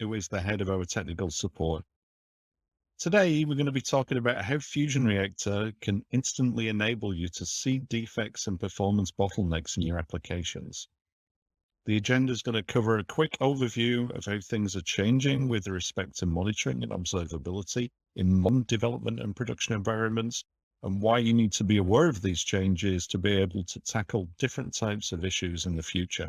who is the head of our technical support. Today, we're going to be talking about how FusionReactor can instantly enable you to see defects and performance bottlenecks in your applications. The agenda is going to cover a quick overview of how things are changing with respect to monitoring and observability in modern development and production environments, and why you need to be aware of these changes to be able to tackle different types of issues in the future.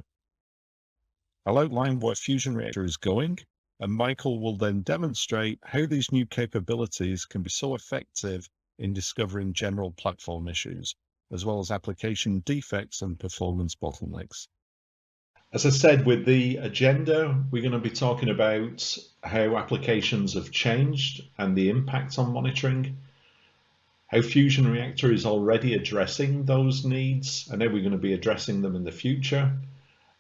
I'll outline where FusionReactor is going, and Michael will then demonstrate how these new capabilities can be so effective in discovering general platform issues, as well as application defects and performance bottlenecks. As I said, with the agenda, we're going to be talking about how applications have changed and the impact on monitoring, how FusionReactor is already addressing those needs, and how we're going to be addressing them in the future.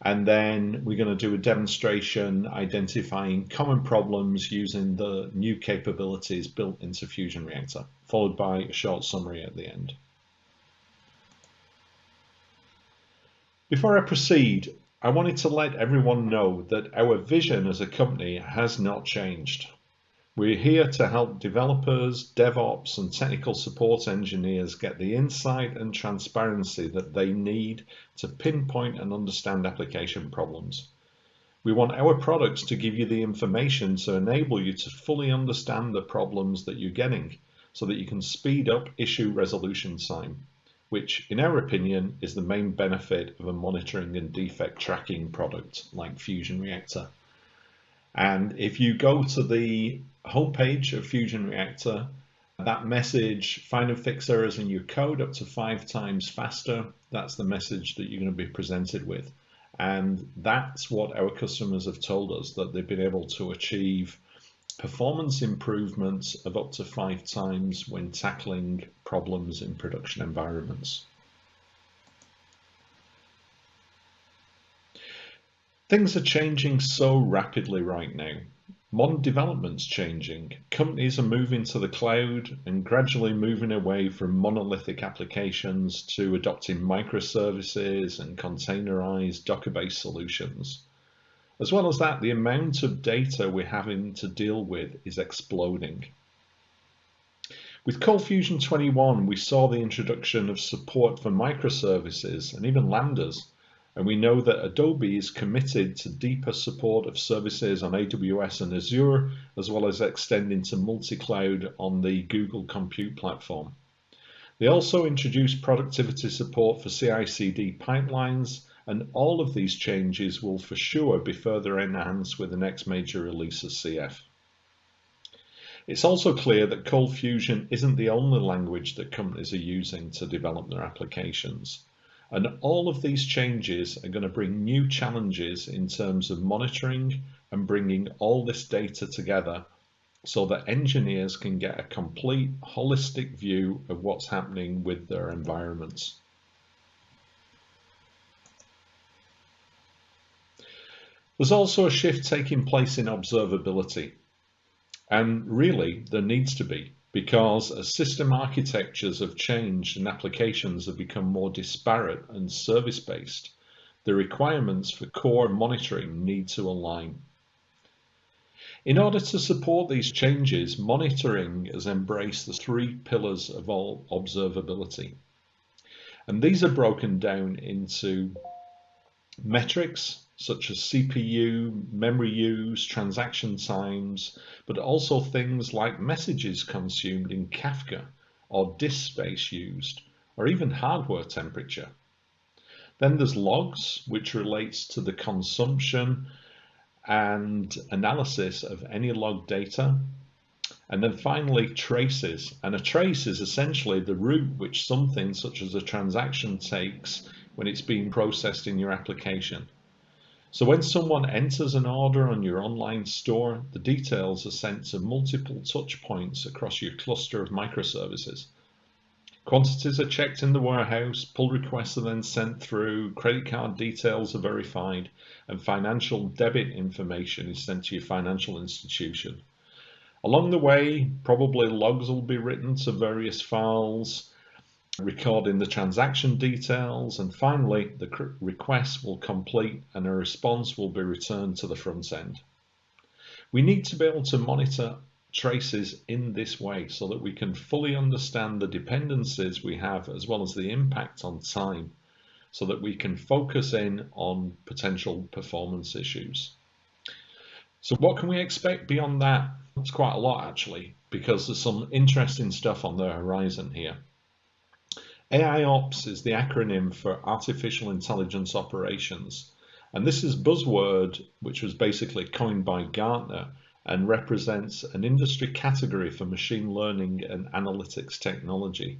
And then we're going to do a demonstration identifying common problems using the new capabilities built into FusionReactor, followed by a short summary at the end. Before I proceed, I wanted to let everyone know that our vision as a company has not changed. We're here to help developers, DevOps, and technical support engineers get the insight and transparency that they need to pinpoint and understand application problems. We want our products to give you the information to enable you to fully understand the problems that you're getting so that you can speed up issue resolution time, which in our opinion is the main benefit of a monitoring and defect tracking product like FusionReactor. And if you go to the homepage of FusionReactor, that message, find and fix errors in your code up to 5 times faster, that's the message that you're going to be presented with. And that's what our customers have told us, that they've been able to achieve performance improvements of up to 5 times when tackling problems in production environments. Things are changing so rapidly right now. Modern development's changing. Companies are moving to the cloud and gradually moving away from monolithic applications to adopting microservices and containerized Docker-based solutions. As well as that, the amount of data we're having to deal with is exploding. With ColdFusion 21, we saw the introduction of support for microservices and even lambdas. And we know that Adobe is committed to deeper support of services on AWS and Azure, as well as extending to multi-cloud on the Google Compute platform. They also introduced productivity support for CI/CD pipelines, and all of these changes will for sure be further enhanced with the next major release of CF. It's also clear that ColdFusion isn't the only language that companies are using to develop their applications. And all of these changes are going to bring new challenges in terms of monitoring and bringing all this data together so that engineers can get a complete holistic view of what's happening with their environments. There's also a shift taking place in observability. And really, there needs to be, because as system architectures have changed and applications have become more disparate and service-based, the requirements for core monitoring need to align. In order to support these changes, monitoring has embraced the 3 pillars of all observability. And these are broken down into metrics, such as CPU, memory use, transaction times, but also things like messages consumed in Kafka, or disk space used, or even hardware temperature. Then there's logs, which relates to the consumption and analysis of any log data. And then finally, traces. And a trace is essentially the route which something such as a transaction takes when it's being processed in your application. So when someone enters an order on your online store, the details are sent to multiple touch points across your cluster of microservices. Quantities are checked in the warehouse, pull requests are then sent through, credit card details are verified, and financial debit information is sent to your financial institution. Along the way, probably logs will be written to various files, recording the transaction details, and finally the request will complete and a response will be returned to the front end. We need to be able to monitor traces in this way so that we can fully understand the dependencies we have as well as the impact on time, so that we can focus in on potential performance issues. So what can we expect beyond that? It's quite a lot actually, because there's some interesting stuff on the horizon here. AIOps is the acronym for Artificial Intelligence Operations, and this is a buzzword which was basically coined by Gartner and represents an industry category for machine learning and analytics technology.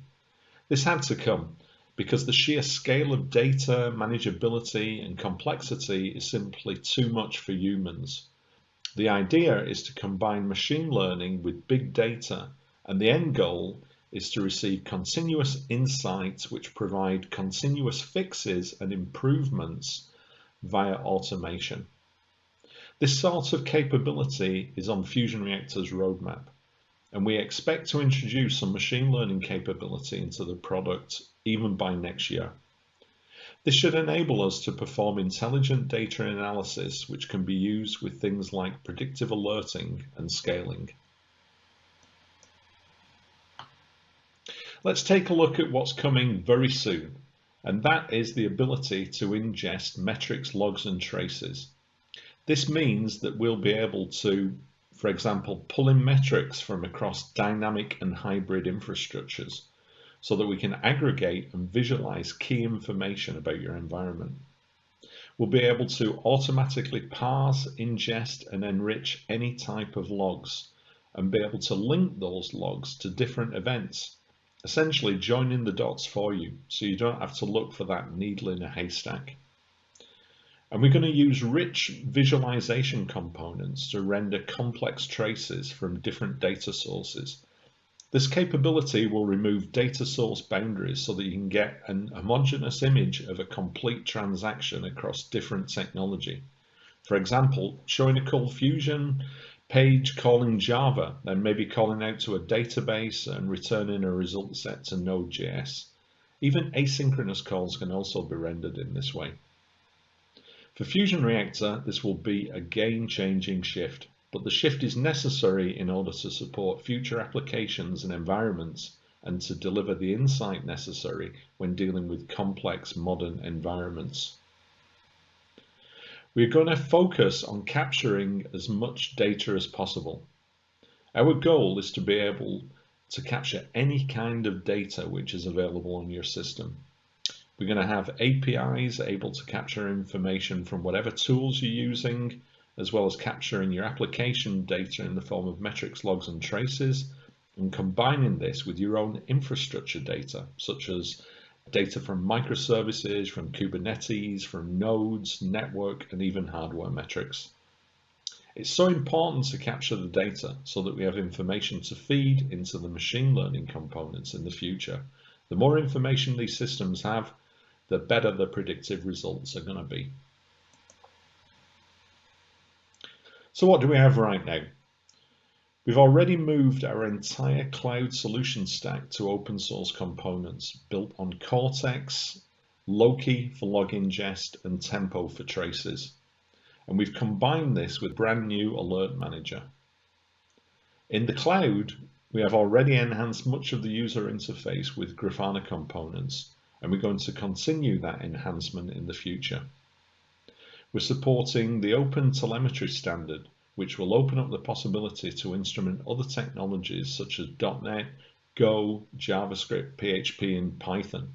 This had to come because the sheer scale of data, manageability, and complexity is simply too much for humans. The idea is to combine machine learning with big data, and the end goal is to receive continuous insights which provide continuous fixes and improvements via automation. This sort of capability is on FusionReactor's roadmap, and we expect to introduce some machine learning capability into the product even by next year. This should enable us to perform intelligent data analysis, which can be used with things like predictive alerting and scaling. Let's take a look at what's coming very soon, and that is the ability to ingest metrics, logs, and traces. This means that we'll be able to, for example, pull in metrics from across dynamic and hybrid infrastructures so that we can aggregate and visualize key information about your environment. We'll be able to automatically parse, ingest, and enrich any type of logs and be able to link those logs to different events, essentially joining the dots for you so you don't have to look for that needle in a haystack. And we're going to use rich visualization components to render complex traces from different data sources. This capability will remove data source boundaries so that you can get an homogeneous image of a complete transaction across different technology. For example, showing a ColdFusion page calling Java, then maybe calling out to a database and returning a result set to Node.js. Even asynchronous calls can also be rendered in this way. For FusionReactor, this will be a game-changing shift, but the shift is necessary in order to support future applications and environments and to deliver the insight necessary when dealing with complex modern environments. We're going to focus on capturing as much data as possible. Our goal is to be able to capture any kind of data which is available on your system. We're going to have APIs able to capture information from whatever tools you're using, as well as capturing your application data in the form of metrics, logs, and traces, and combining this with your own infrastructure data, such as data from microservices, from Kubernetes, from nodes, network, and even hardware metrics. It's so important to capture the data so that we have information to feed into the machine learning components in the future. The more information these systems have, the better the predictive results are going to be. So what do we have right now? We've already moved our entire cloud solution stack to open source components built on Cortex, Loki for log ingest, and Tempo for traces. And we've combined this with brand new Alert Manager. In the cloud, we have already enhanced much of the user interface with Grafana components, and we're going to continue that enhancement in the future. We're supporting the Open Telemetry standard, which will open up the possibility to instrument other technologies such as .NET, Go, JavaScript, PHP, and Python.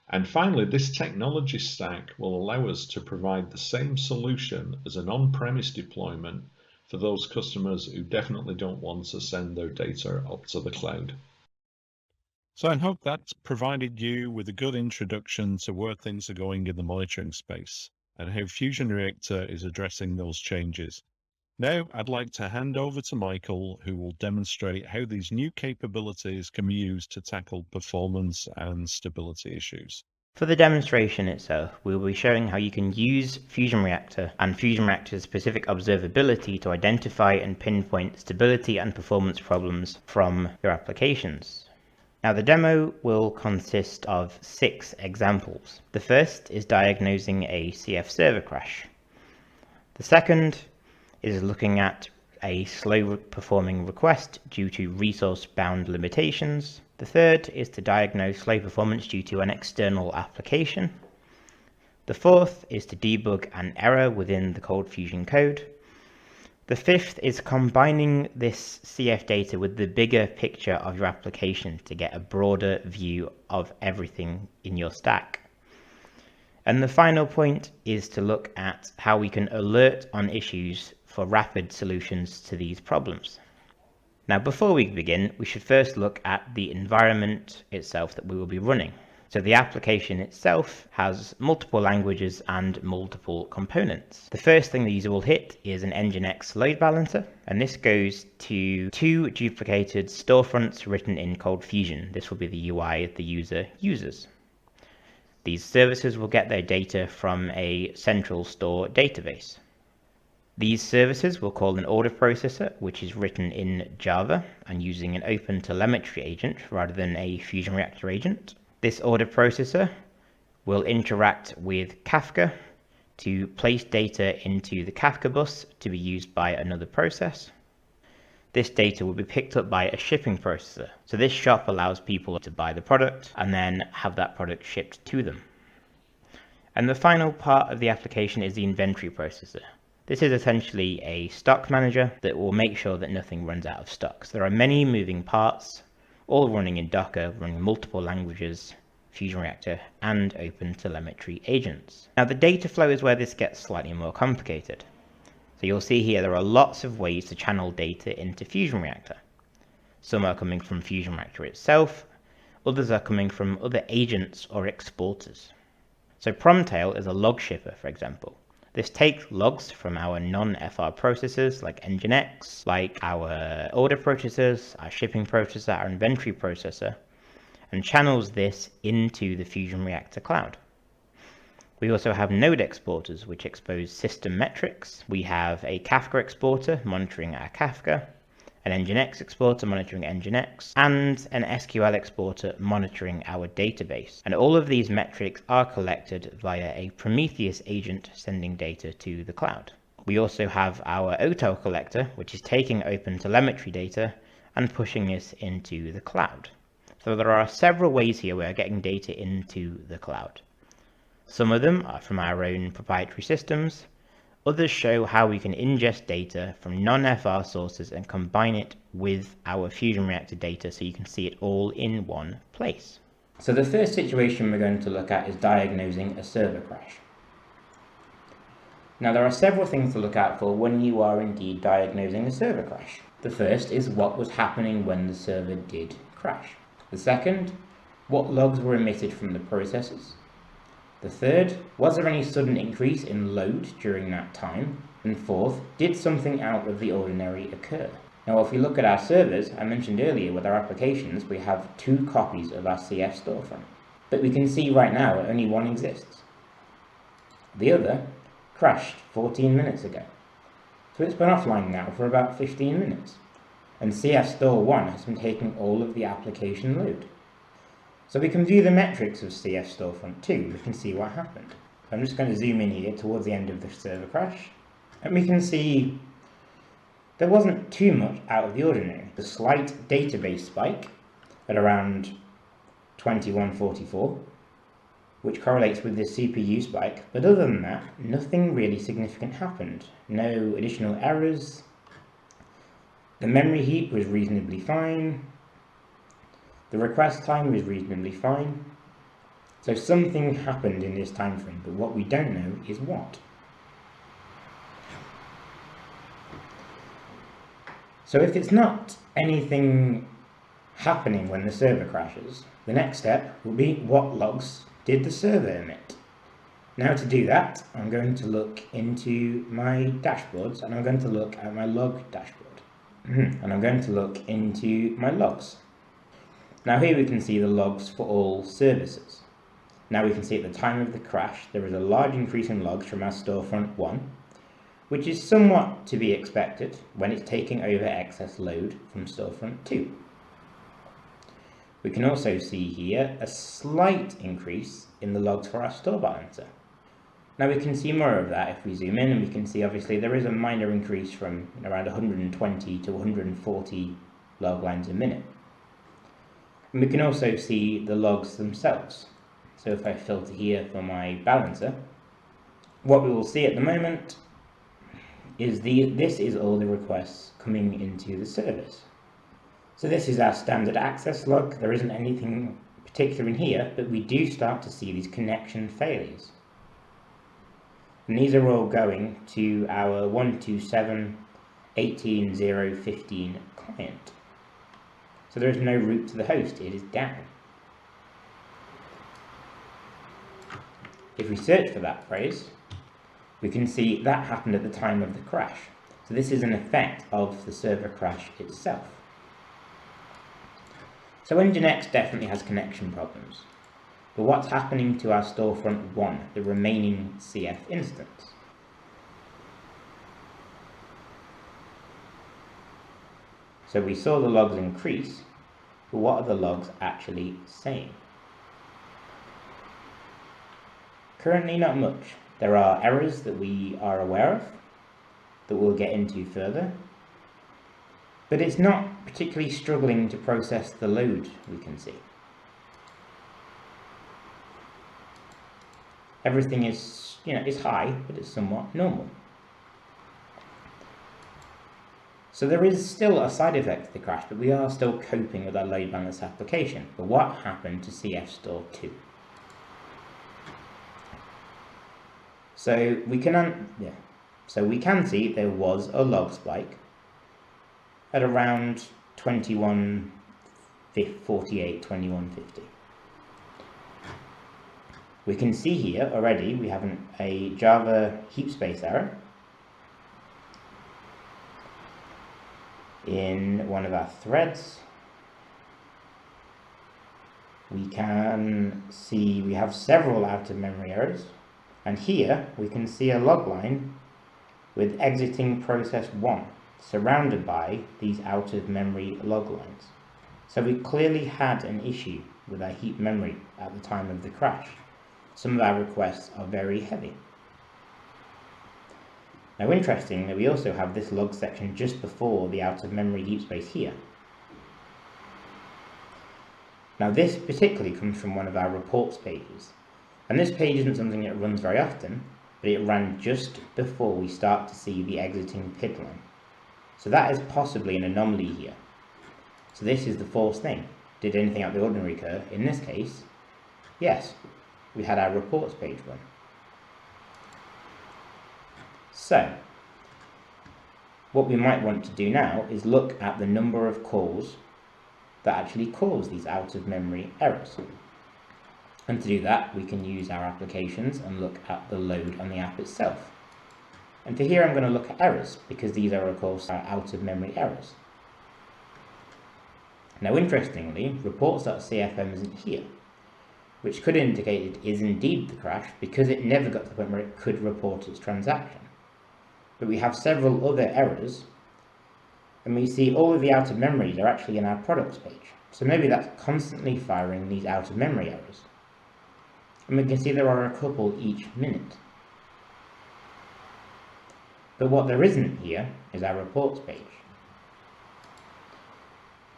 And finally, this technology stack will allow us to provide the same solution as an on-premise deployment for those customers who definitely don't want to send their data up to the cloud. So I hope that's provided you with a good introduction to where things are going in the monitoring space and how FusionReactor is addressing those changes. Now I'd like to hand over to Michael, who will demonstrate how these new capabilities can be used to tackle performance and stability issues. For the demonstration itself, we will be showing how you can use FusionReactor and FusionReactor's specific observability to identify and pinpoint stability and performance problems from your applications. Now the demo will consist of 6 examples. The first is diagnosing a CF server crash. The second is looking at a slow performing request due to resource bound limitations. The third is to diagnose slow performance due to an external application. The fourth is to debug an error within the ColdFusion code. The fifth is combining this CF data with the bigger picture of your application to get a broader view of everything in your stack. And the final point is to look at how we can alert on issues for rapid solutions to these problems. Now, before we begin, we should first look at the environment itself that we will be running. So the application itself has multiple languages and multiple components. The first thing the user will hit is an Nginx load balancer, and this goes to two duplicated storefronts written in ColdFusion. This will be the UI the user uses. These services will get their data from a central store database. These services will call an order processor, which is written in Java and using an open telemetry agent rather than a FusionReactor agent. This order processor will interact with Kafka to place data into the Kafka bus to be used by another process. This data will be picked up by a shipping processor. So this shop allows people to buy the product and then have that product shipped to them. And the final part of the application is the inventory processor. This is essentially a stock manager that will make sure that nothing runs out of stock. So there are many moving parts, all running in Docker, running multiple languages, FusionReactor, and open telemetry agents. Now the data flow is where this gets slightly more complicated. So you'll see here there are lots of ways to channel data into FusionReactor. Some are coming from FusionReactor itself, others are coming from other agents or exporters. So Promtail is a log shipper, for example. This takes logs from our non-FR processors like Nginx, like our order processors, our shipping processor, our inventory processor, and channels this into the FusionReactor cloud. We also have node exporters, which expose system metrics. We have a Kafka exporter monitoring our Kafka, an Nginx exporter monitoring Nginx, and an SQL exporter monitoring our database. And all of these metrics are collected via a Prometheus agent sending data to the cloud. We also have our OTel collector, which is taking open telemetry data and pushing this into the cloud. So there are several ways here we are getting data into the cloud. Some of them are from our own proprietary systems. Others show how we can ingest data from non-FR sources and combine it with our FusionReactor data so you can see it all in one place. So the first situation we're going to look at is diagnosing a server crash. Now there are several things to look out for when you are indeed diagnosing a server crash. The first is what was happening when the server did crash. The second, what logs were emitted from the processors. The third, was there any sudden increase in load during that time? And fourth, did something out of the ordinary occur? Now if we look at our servers, I mentioned earlier with our applications we have 2 copies of our CF storefront. But we can see right now only one exists. The other crashed 14 minutes ago. So it's been offline now for about 15 minutes. And CF Store 1 has been taking all of the application load. So we can view the metrics of CF Storefront 2, we can see what happened. So I'm just going to zoom in here towards the end of the server crash, and we can see there wasn't too much out of the ordinary. The slight database spike at around 2144, which correlates with the CPU spike, but other than that, nothing really significant happened. No additional errors. The memory heap was reasonably fine. The request time was reasonably fine. So something happened in this time frame, but what we don't know is what. So if it's not anything happening when the server crashes, the next step will be what logs did the server emit. Now to do that, I'm going to look into my dashboards and I'm going to look at my log dashboard. And I'm going to look into my logs. Now here we can see the logs for all services. Now we can see at the time of the crash there is a large increase in logs from our storefront 1, which is somewhat to be expected when it's taking over excess load from storefront 2. We can also see here a slight increase in the logs for our store balancer. Now we can see more of that if we zoom in, and we can see obviously there is a minor increase from around 120 to 140 log lines a minute. And we can also see the logs themselves. So if I filter here for my balancer, what we will see at the moment is this is all the requests coming into the service. So this is our standard access log. There isn't anything particular in here, but we do start to see these connection failures. And these are all going to our 127.18.0.15 client. So there is no route to the host, it is down. If we search for that phrase, we can see that happened at the time of the crash. So this is an effect of the server crash itself. So Nginx definitely has connection problems. But what's happening to our storefront 1, the remaining CF instance? So we saw the logs increase, but what are the logs actually saying? Currently not much. There are errors that we are aware of, that we'll get into further, but it's not particularly struggling to process the load we can see. Everything is, is high, but it's somewhat normal. So there is still a side effect to the crash, but we are still coping with our load balance application. But what happened to CF Store 2? So we can see there was a log spike at around 21.48, 21.50. We can see here already we have a Java heap space error in one of our threads. We can see we have several out of memory errors, and here we can see a log line with exiting process 1 surrounded by these out of memory log lines. So we clearly had an issue with our heap memory at the time of the crash. Some of our requests are very heavy. Now interestingly, we also have this log section just before the out of memory heap space here. Now this particularly comes from one of our reports pages, and this page isn't something that runs very often, but it ran just before we start to see the exiting PID line. So that is possibly an anomaly here. So this is the false thing. Did anything out of the ordinary occur? In this case, yes, we had our reports page run. So what we might want to do now is look at the number of calls that actually cause these out of memory errors. And to do that, we can use our applications and look at the load on the app itself. And for here, I'm going to look at errors, because these are, of course, our out of memory errors. Now, interestingly, reports.cfm isn't here, which could indicate it is indeed the crash, because it never got to the point where it could report its transaction. But we have several other errors, and we see all of the out of memories are actually in our products page. So maybe that's constantly firing these out of memory errors. And we can see there are a couple each minute. But what there isn't here is our reports page.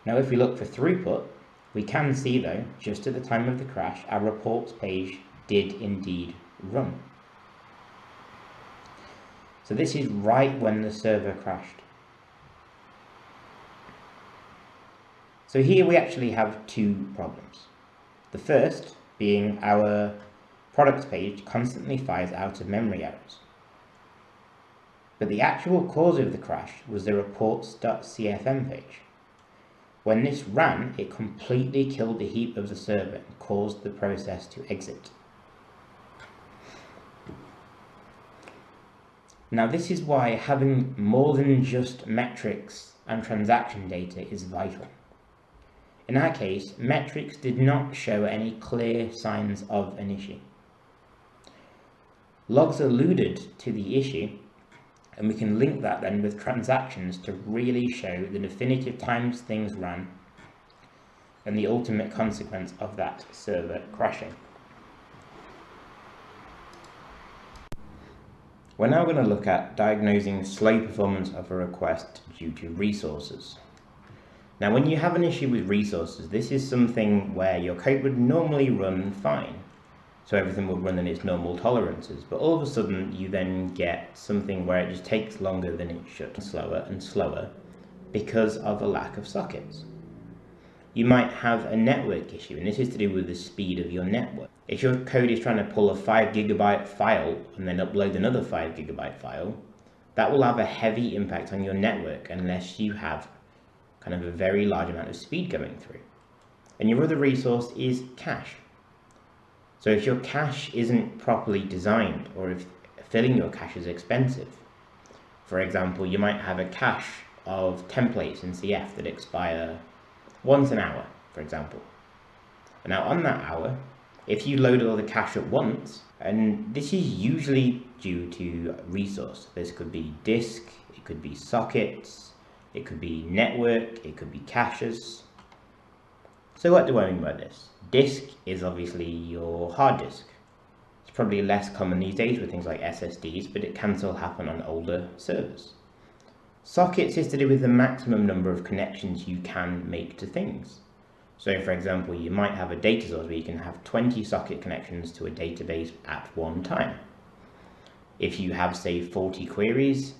Now if we look for throughput, we can see though, just at the time of the crash, our reports page did indeed run. So this is right when the server crashed. So here we actually have two problems. The first being our products page constantly fires out of memory errors. But the actual cause of the crash was the reports.cfm page. When this ran, it completely killed the heap of the server and caused the process to exit. Now this is why having more than just metrics and transaction data is vital. In our case, metrics did not show any clear signs of an issue. Logs alluded to the issue, and we can link that then with transactions to really show the definitive times things ran and the ultimate consequence of that server crashing. We're now going to look at diagnosing slow performance of a request due to resources. Now, when you have an issue with resources, this is something where your code would normally run fine. So everything would run in its normal tolerances, but all of a sudden you then get something where it just takes longer than it should, slower and slower, because of a lack of sockets. You might have a network issue, and this is to do with the speed of your network. If your code is trying to pull a 5 GB file and then upload another 5 GB file, that will have a heavy impact on your network unless you have kind of a very large amount of speed going through. And your other resource is cache. So if your cache isn't properly designed, or if filling your cache is expensive, for example, you might have a cache of templates in CF that expire once an hour, for example. And now on that hour, if you load all the cache at once, and this is usually due to resource. This could be disk, it could be sockets, it could be network, it could be caches. So what do I mean by this? Disk is obviously your hard disk. It's probably less common these days with things like SSDs, but it can still happen on older servers. Sockets is to do with the maximum number of connections you can make to things. So for example, you might have a data source where you can have 20 socket connections to a database at one time. If you have, say, 40 queries,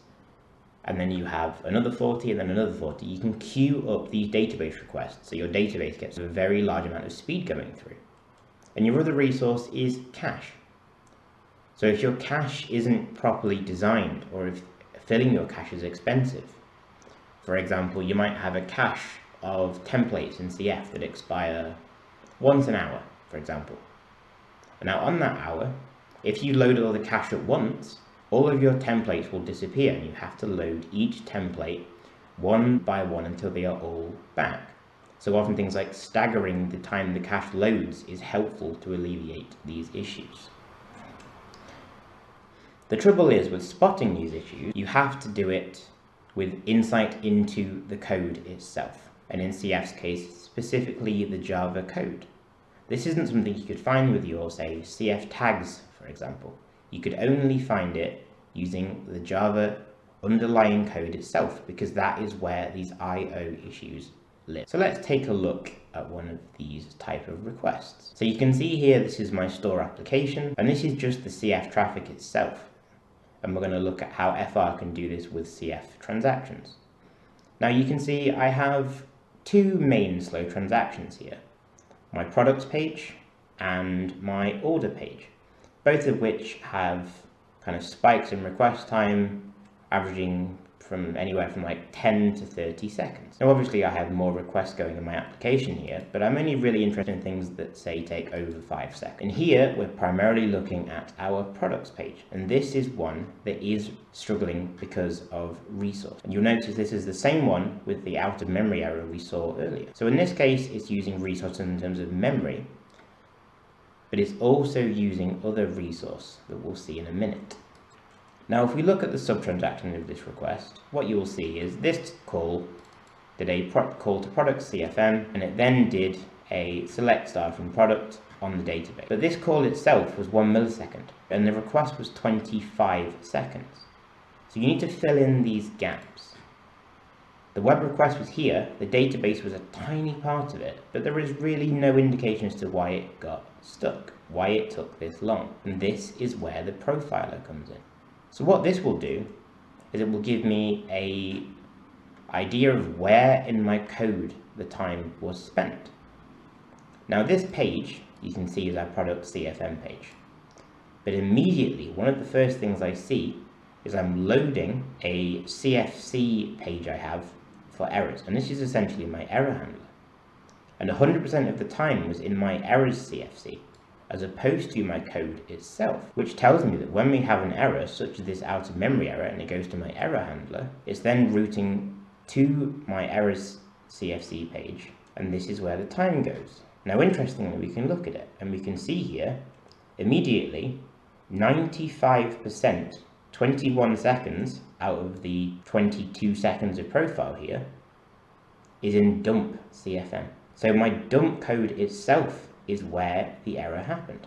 and then you have another 40 and then another 40, you can queue up these database requests so your database gets a very large amount of speed going through. And your other resource is cache. So if your cache isn't properly designed, or if filling your cache is expensive, for example, you might have a cache of templates in CF that expire once an hour, for example. And now on that hour, if you load all the cache at once, all of your templates will disappear, and you have to load each template one by one until they are all back. So often things like staggering the time the cache loads is helpful to alleviate these issues. The trouble is, with spotting these issues, you have to do it with insight into the code itself, and in CF's case, specifically the Java code. This isn't something you could find with your, say, CF tags, for example. You could only find it using the Java underlying code itself, because that is where these I/O issues live. So let's take a look at one of these type of requests. So you can see here, this is my store application, and this is just the CF traffic itself. And we're going to look at how FR can do this with CF transactions. Now you can see I have two main slow transactions here, my products page and my order page, both of which have kind of spikes in request time averaging from anywhere from like 10 to 30 seconds. Now obviously I have more requests going in my application here, but I'm only really interested in things that say take over 5 seconds. And here we're primarily looking at our products page, and this is one that is struggling because of resource. And you'll notice this is the same one with the out of memory error we saw earlier. So in this case it's using resource in terms of memory, but it's also using other resource that we'll see in a minute. Now if we look at the subtransaction of this request, what you will see is this call did a call to product CFM, and it then did a select star from product on the database. But this call itself was 1 millisecond, and the request was 25 seconds. So you need to fill in these gaps. The web request was here, the database was a tiny part of it, but there is really no indication as to why it got stuck, why it took this long. And this is where the profiler comes in. So what this will do is it will give me an idea of where in my code the time was spent. Now this page you can see is our product CFM page, but immediately one of the first things I see is I'm loading a CFC page I have for errors, and this is essentially my error handler, and 100% of the time was in my errors CFC as opposed to my code itself, which tells me that when we have an error such as this out of memory error and it goes to my error handler, it's then routing to my errors CFC page, and this is where the time goes. Now interestingly, we can look at it and we can see here immediately 95%, 21 seconds out of the 22 seconds of profile here is in dump CFM. So my dump code itself is where the error happened.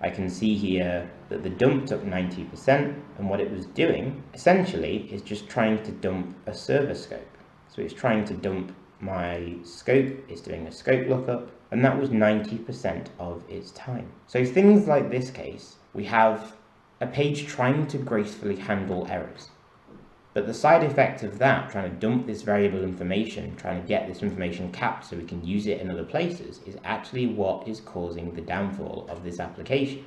I can see here that the dump took 90%, and what it was doing essentially is just trying to dump a server scope. So it's trying to dump my scope, it's doing a scope lookup, and that was 90% of its time. So things like this case, we have a page trying to gracefully handle errors. But the side effect of that, trying to dump this variable information, trying to get this information capped so we can use it in other places, is actually what is causing the downfall of this application.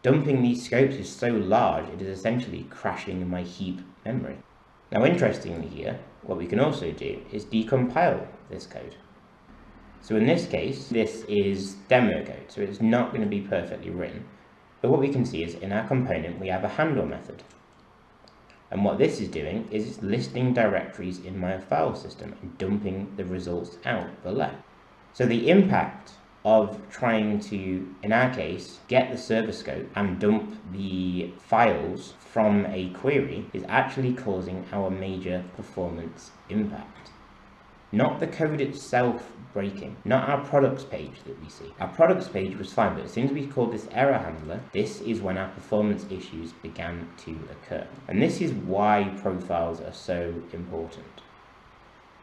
Dumping these scopes is so large, it is essentially crashing my heap memory. Now, interestingly here, what we can also do is decompile this code. So in this case, this is demo code, so it's not going to be perfectly written. But what we can see is in our component, we have a handle method. And what this is doing is it's listing directories in my file system and dumping the results out below. So the impact of trying to, in our case, get the server scope and dump the files from a query is actually causing our major performance impact. Not the code itself breaking, not our products page that we see. Our products page was fine, but as soon as we called this error handler, this is when our performance issues began to occur. And this is why profiles are so important.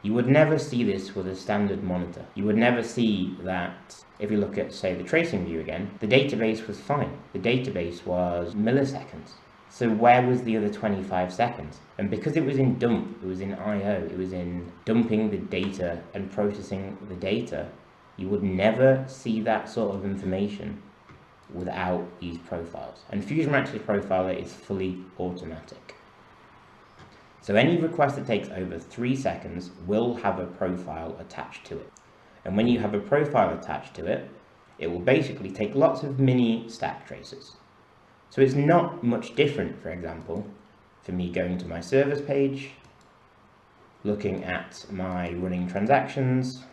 You would never see this with a standard monitor. You would never see that, if you look at, say, the tracing view again, the database was fine. The database was milliseconds. So where was the other 25 seconds? And because it was in dump, it was in I/O, it was in dumping the data and processing the data, you would never see that sort of information without these profiles. And FusionReactor's profiler is fully automatic. So any request that takes over 3 seconds will have a profile attached to it. And when you have a profile attached to it, it will basically take lots of mini stack traces. So it's not much different, for example, for me going to my servers page, looking at my running transactions,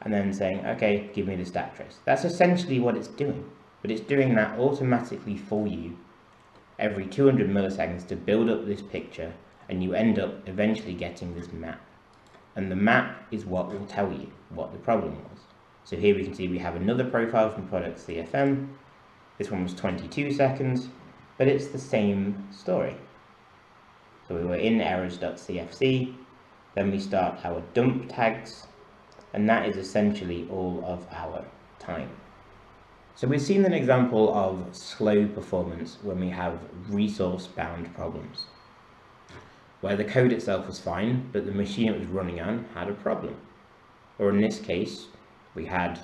and then saying, okay, give me the stack trace. That's essentially what it's doing, but it's doing that automatically for you every 200 milliseconds to build up this picture, and you end up eventually getting this map. And the map is what will tell you what the problem was. So here we can see we have another profile from products CFM. This one was 22 seconds, but it's the same story. So we were in errors.cfc, then we start our dump tags, and that is essentially all of our time. So we've seen an example of slow performance when we have resource-bound problems, where the code itself was fine, but the machine it was running on had a problem. Or in this case, we had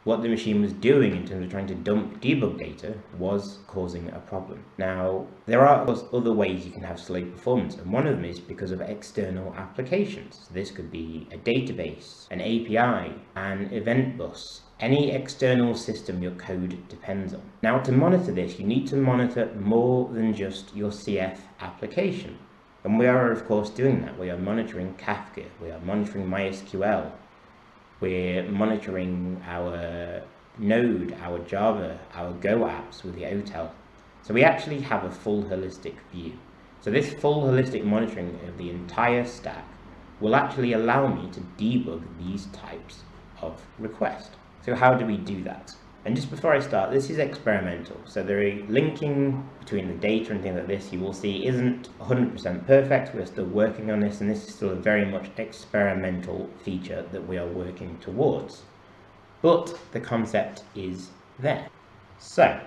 what the machine was doing in terms of trying to dump debug data was causing a problem. Now, there are of course other ways you can have slow performance, and one of them is because of external applications. So this could be a database, an API, an event bus, any external system your code depends on. Now, to monitor this, you need to monitor more than just your CF application. And we are of course doing that. We are monitoring Kafka, we are monitoring MySQL, we're monitoring our Node, our Java, our Go apps with the OTel. So we actually have a full holistic view. So this full holistic monitoring of the entire stack will actually allow me to debug these types of requests. So how do we do that? And just before I start, this is experimental. So the linking between the data and things like this, you will see isn't 100% perfect. We're still working on this, and this is still a very much experimental feature that we are working towards. But the concept is there. So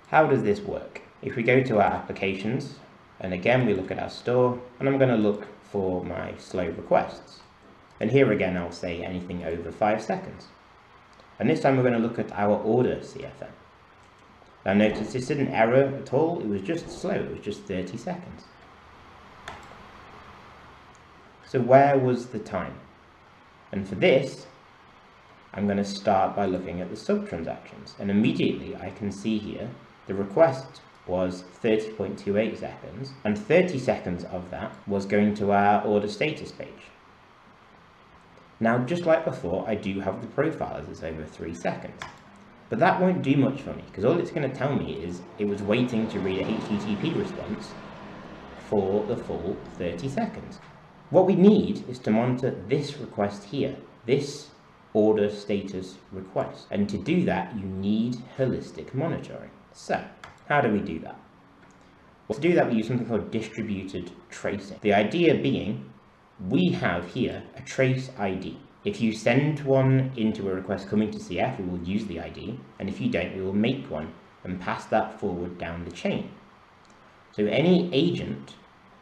how does this work? If we go to our applications, and again, we look at our store, and I'm going to look for my slow requests. And here again, I'll say anything over 5 seconds. And this time we're going to look at our order CFM. Now notice this didn't error at all, it was just slow, it was just 30 seconds. So where was the time? And for this, I'm going to start by looking at the sub-transactions. And immediately I can see here, the request was 30.28 seconds, and 30 seconds of that was going to our order status page. Now, just like before, I do have the profile as it's over 3 seconds. But that won't do much for me, because all it's going to tell me is it was waiting to read a HTTP response for the full 30 seconds. What we need is to monitor this request here. This order status request. And to do that, you need holistic monitoring. So how do we do that? Well, to do that, we use something called distributed tracing. The idea being, we have here a trace ID. If you send one into a request coming to CF, we will use the ID, and if you don't, we will make one and pass that forward down the chain. So any agent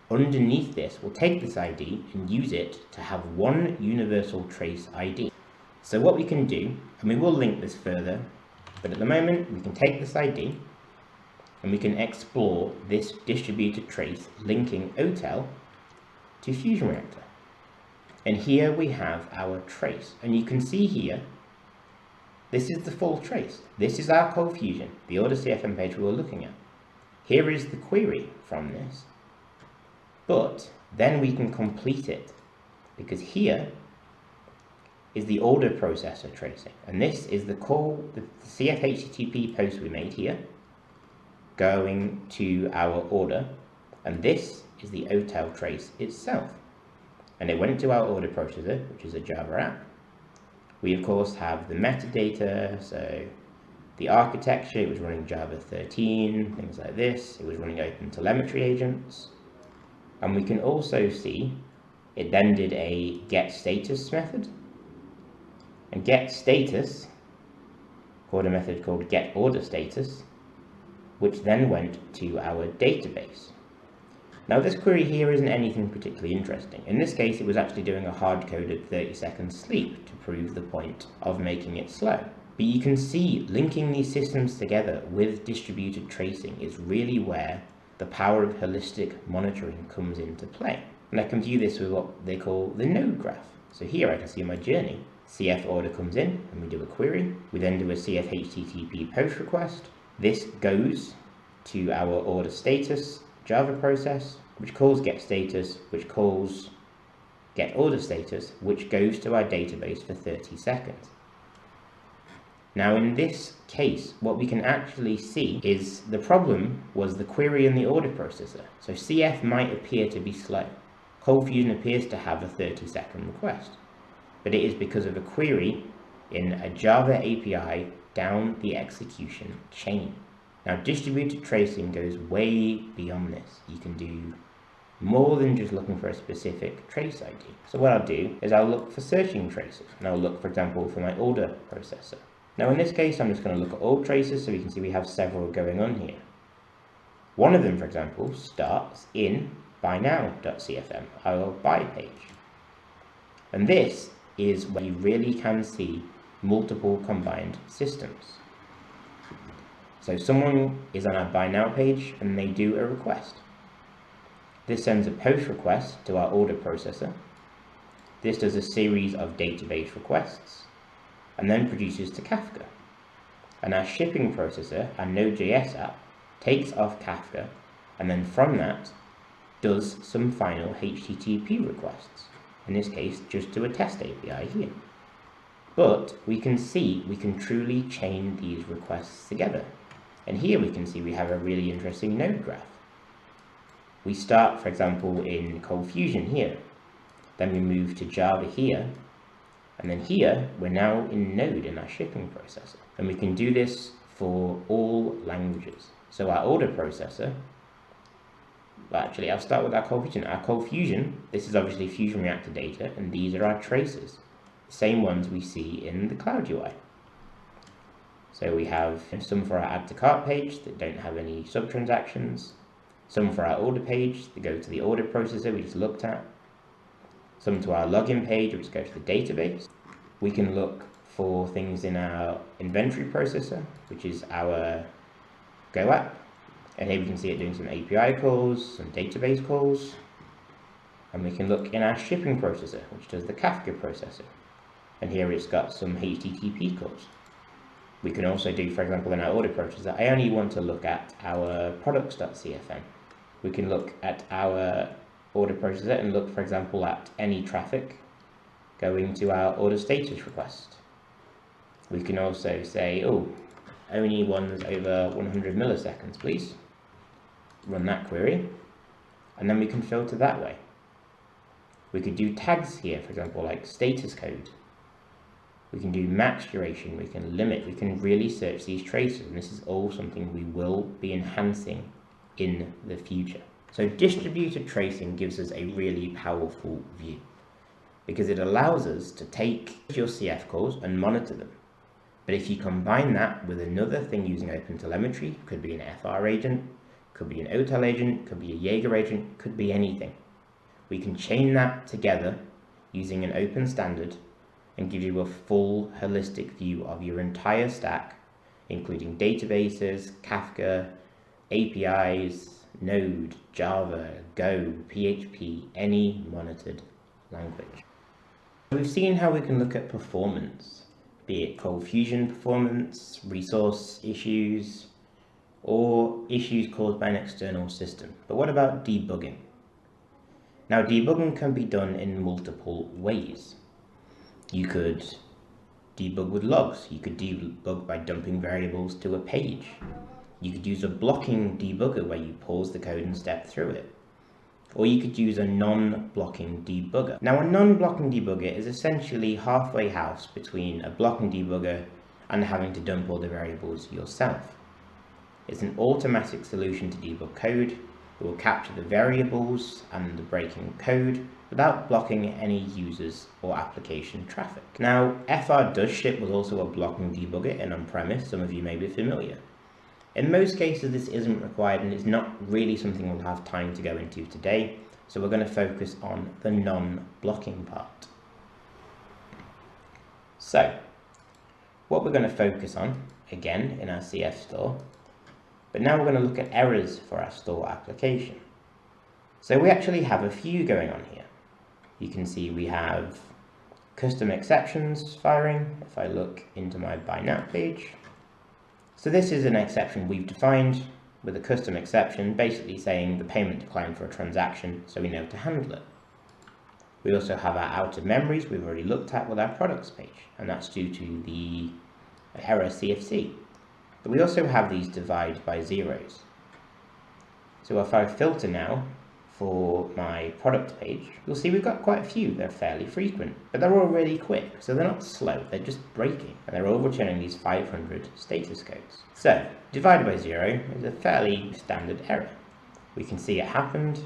underneath this will take this ID and use it to have one universal trace ID. So what we can do, and we will link this further, but at the moment we can take this ID and we can explore this distributed trace linking OTel to FusionReactor. And here we have our trace, and you can see here, this is the full trace. This is our ColdFusion, the order CFM page we were looking at. Here is the query from this, but then we can complete it, because here is the order processor tracing, and this is the CF HTTP post we made here, going to our order, and this is the OTel trace itself. And it went to our order processor, which is a Java app. We of course have the metadata, so the architecture, it was running Java 13, things like this. It was running OpenTelemetry agents. And we can also see it then did a getStatus method. And getStatus called a method called getOrderStatus, which then went to our database. Now this query here isn't anything particularly interesting. In this case, it was actually doing a hard-coded 30-second sleep to prove the point of making it slow. But you can see linking these systems together with distributed tracing is really where the power of holistic monitoring comes into play. And I can view this with what they call the node graph. So here I can see my journey. CF order comes in and we do a query. We then do a CF HTTP post request. This goes to our order status Java process, which calls getStatus, which calls getOrderStatus, which goes to our database for 30 seconds. Now in this case, what we can actually see is the problem was the query in the order processor. So CF might appear to be slow. ColdFusion appears to have a 30-second request, but it is because of a query in a Java API down the execution chain. Now distributed tracing goes way beyond this. You can do more than just looking for a specific trace ID. So what I'll do is I'll look for searching traces, and I'll look, for example, for my order processor. Now in this case, I'm just going to look at all traces, so we can see we have several going on here. One of them, for example, starts in buynow.cfm, our buy page. And this is where you really can see multiple combined systems. So someone is on our buy now page and they do a request. This sends a post request to our order processor. This does a series of database requests and then produces to Kafka. And our shipping processor, our Node.js app, takes off Kafka and then from that does some final HTTP requests. In this case, just to a test API here. But we can see we can truly chain these requests together. And here we can see we have a really interesting node graph. We start, for example, in ColdFusion here. Then we move to Java here. And then here, we're now in Node in our shipping processor. And we can do this for all languages. So our order processor, well, actually, I'll start with our ColdFusion. Our ColdFusion, this is obviously FusionReactor data, and these are our traces. The same ones we see in the Cloud UI. So we have some for our add to cart page that don't have any sub-transactions, some for our order page that go to the order processor we just looked at, some to our login page which go to the database. We can look for things in our inventory processor, which is our Go app. And here we can see it doing some API calls, some database calls. And we can look in our shipping processor, which does the Kafka processor. And here it's got some HTTP calls. We can also do, for example, in our order processor, I only want to look at our products.cfm. We can look at our order processor and look, for example, at any traffic going to our order status request. We can also say, oh, only ones over 100 milliseconds, please. Run that query, and then we can filter that way. We could do tags here, for example, like status code. We can do max duration, we can limit, we can really search these traces, and this is all something we will be enhancing in the future. So distributed tracing gives us a really powerful view because it allows us to take your CF calls and monitor them. But if you combine that with another thing using OpenTelemetry, could be an FR agent, could be an OTel agent, could be a Jaeger agent, could be anything. We can chain that together using an open standard and give you a full holistic view of your entire stack, including databases, Kafka, APIs, Node, Java, Go, PHP, any monitored language. We've seen how we can look at performance, be it ColdFusion performance, resource issues, or issues caused by an external system. But what about debugging? Now, debugging can be done in multiple ways. You could debug with logs. You could debug by dumping variables to a page. You could use a blocking debugger where you pause the code and step through it. Or you could use a non-blocking debugger. Now, a non-blocking debugger is essentially halfway house between a blocking debugger and having to dump all the variables yourself. It's an automatic solution to debug code. It will capture the variables and the breaking code without blocking any users or application traffic. Now, FR does ship with also a blocking debugger in on-premise. Some of you may be familiar. In most cases, this isn't required, and it's not really something we'll have time to go into today, so we're going to focus on the non-blocking part. So, what we're going to focus on, again, in our CF store, but now we're going to look at errors for our store application. So we actually have a few going on here. You can see we have custom exceptions firing. If I look into my Buy Now page, so this is an exception we've defined with a custom exception, basically saying the payment declined for a transaction, so we know to handle it. We also have our out of memories we've already looked at with our products page, and that's due to the error CFC. But we also have these divide by zeros. So if I filter now for my product page, you'll see we've got quite a few. They're fairly frequent, but they're all really quick, so they're not slow, they're just breaking, and they're all returning these 500 status codes. So divided by zero is a fairly standard error. We can see it happened.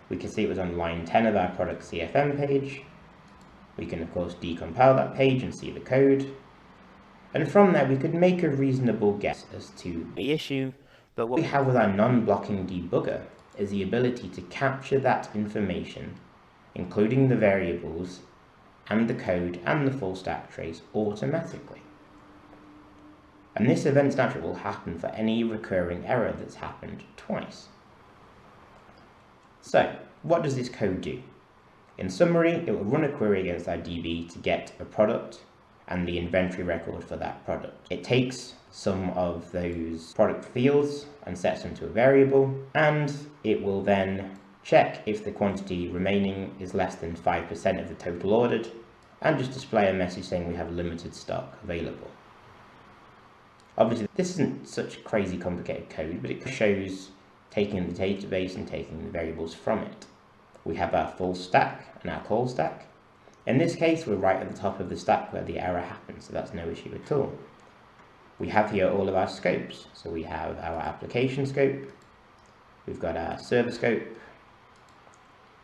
We can see it was on line 10 of our product CFM page. We can of course decompile that page and see the code, and from there we could make a reasonable guess as to the issue. But what we have with our non-blocking debugger is the ability to capture that information, including the variables and the code and the full stack trace, automatically. And this event snapshot will happen for any recurring error that's happened twice. So what does this code do? In summary, it will run a query against our DB to get a product and the inventory record for that product. It takes some of those product fields and sets them to a variable, and it will then check if the quantity remaining is less than 5% of the total ordered, and just display a message saying we have limited stock available. Obviously, this isn't such crazy complicated code, but it shows taking the database and taking the variables from it. We have our full stack and our call stack. In this case, we're right at the top of the stack where the error happens, so that's no issue at all. We have here all of our scopes. So we have our application scope, we've got our server scope,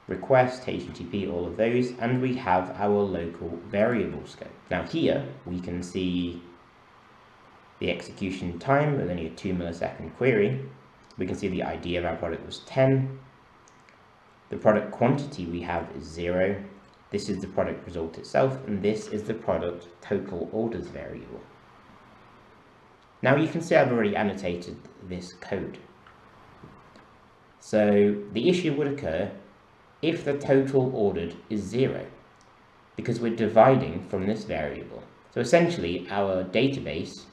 request, HTTP, all of those, and we have our local variable scope. Now here we can see the execution time with only a 2 millisecond query. We can see the ID of our product was 10. The product quantity we have is 0. This is the product result itself, and this is the product total orders variable. Now you can see I've already annotated this code. So the issue would occur if the total ordered is 0, because we're dividing from this variable. So essentially our database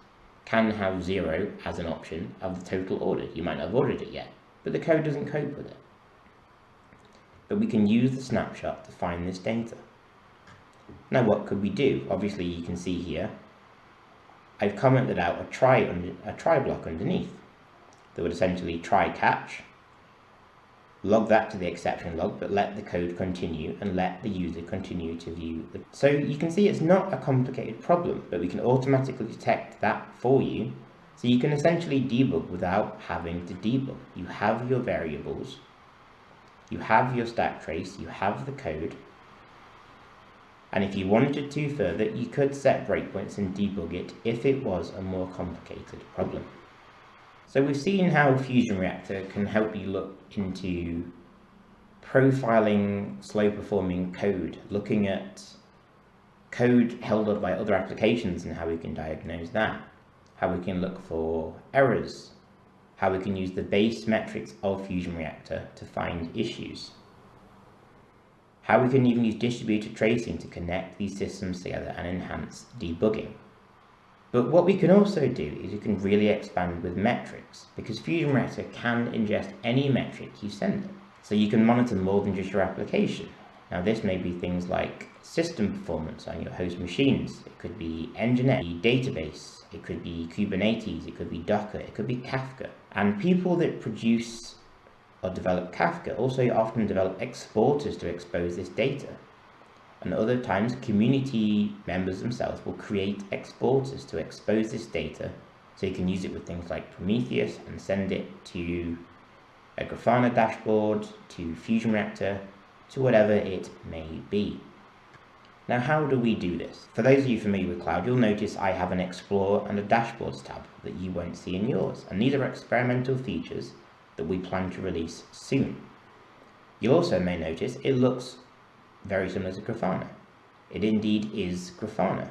can have 0 as an option of the total ordered. You might not have ordered it yet, but the code doesn't cope with it. But we can use the snapshot to find this data. Now what could we do? Obviously you can see here I've commented out a try block underneath that would essentially try catch log that to the exception log, but let the code continue and let the user continue to view the... So you can see it's not a complicated problem, but we can automatically detect that for you. So you can essentially debug without having to debug. You have your variables, you have your stack trace, you have the code. And if you wanted to further, you could set breakpoints and debug it if it was a more complicated problem. So we've seen how FusionReactor can help you look into profiling slow performing code, looking at code held up by other applications and how we can diagnose that, how we can look for errors, how we can use the base metrics of FusionReactor to find issues, how we can even use distributed tracing to connect these systems together and enhance debugging. But what we can also do is we can really expand with metrics, because FusionReactor can ingest any metric you send it. So you can monitor more than just your application. Now this may be things like system performance on your host machines. It could be Nginx, database, it could be Kubernetes, it could be Docker, it could be Kafka. And people that produce or develop Kafka also often develop exporters to expose this data. And other times, community members themselves will create exporters to expose this data, so you can use it with things like Prometheus and send it to a Grafana dashboard, to FusionReactor, to whatever it may be. Now, how do we do this? For those of you familiar with cloud, you'll notice I have an Explore and a Dashboards tab that you won't see in yours, and these are experimental features that we plan to release soon. You also may notice it looks very similar to Grafana. It indeed is Grafana.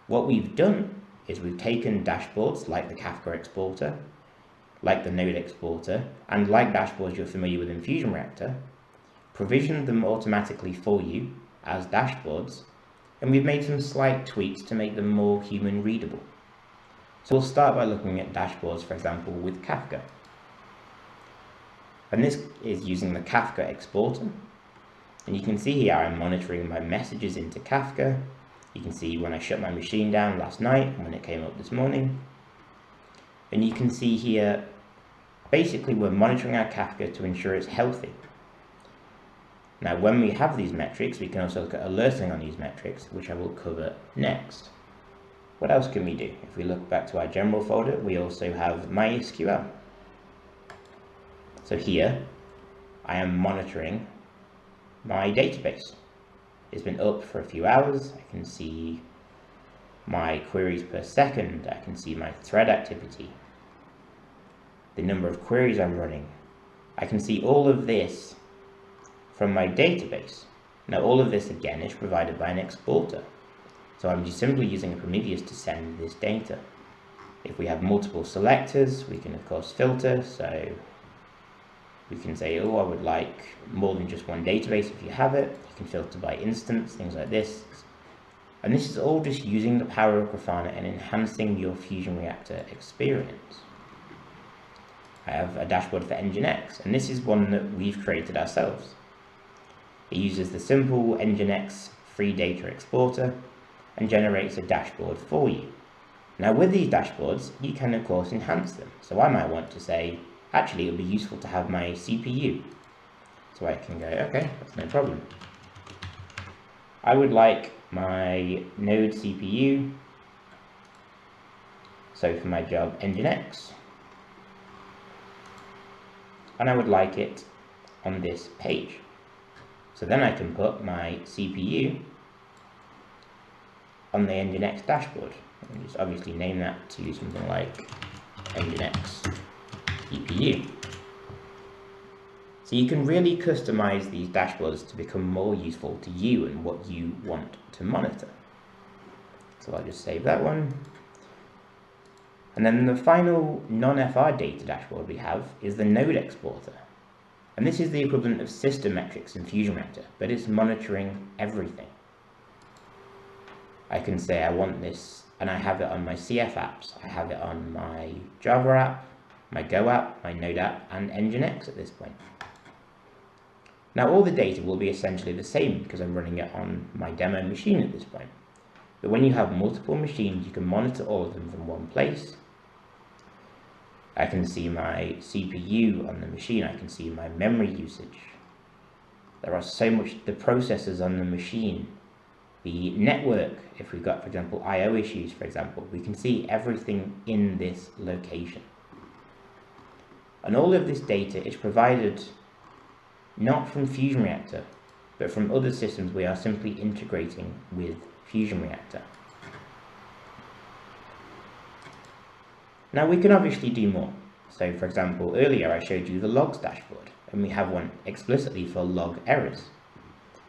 What we've done is we've taken dashboards like the Kafka exporter, like the Node exporter, and like dashboards you're familiar with in FusionReactor, provisioned them automatically for you as dashboards, and we've made some slight tweaks to make them more human readable. So we'll start by looking at dashboards, for example, with Kafka. And this is using the Kafka exporter. And you can see here I'm monitoring my messages into Kafka. You can see when I shut my machine down last night and when it came up this morning. And you can see here, basically we're monitoring our Kafka to ensure it's healthy. Now when we have these metrics, we can also look at alerting on these metrics, which I will cover next. What else can we do? If we look back to our general folder, we also have MySQL. So here, I am monitoring my database. It's been up for a few hours. I can see my queries per second. I can see my thread activity, the number of queries I'm running. I can see all of this from my database. Now all of this again is provided by an exporter. So I'm just simply using a Prometheus to send this data. If we have multiple selectors, we can of course filter. So we can say, oh, I would like more than just one database if you have it. You can filter by instance, things like this. And this is all just using the power of Grafana and enhancing your FusionReactor experience. I have a dashboard for Nginx, and this is one that we've created ourselves. It uses the simple Nginx free data exporter and generates a dashboard for you. Now with these dashboards, you can of course enhance them. So I might want to say, actually it would be useful to have my CPU. So I can go, okay, that's no problem. I would like my Node CPU, so for my job Nginx, and I would like it on this page. So then I can put my CPU on the Nginx dashboard. And just obviously name that to something like Nginx CPU. So you can really customize these dashboards to become more useful to you and what you want to monitor. So I'll just save that one. And then the final non-FR data dashboard we have is the Node exporter. And this is the equivalent of system metrics in FusionReactor, but it's monitoring everything. I can say I want this, and I have it on my CF apps. I have it on my Java app, my Go app, my Node app, and Nginx at this point. Now all the data will be essentially the same because I'm running it on my demo machine at this point. But when you have multiple machines, you can monitor all of them from one place. I can see my CPU on the machine, I can see my memory usage. There are so much, the processors on the machine, the network, if we've got, for example, I/O issues, for example, we can see everything in this location. And all of this data is provided not from FusionReactor, but from other systems we are simply integrating with FusionReactor. Now we can obviously do more. So for example, earlier I showed you the logs dashboard, and we have one explicitly for log errors.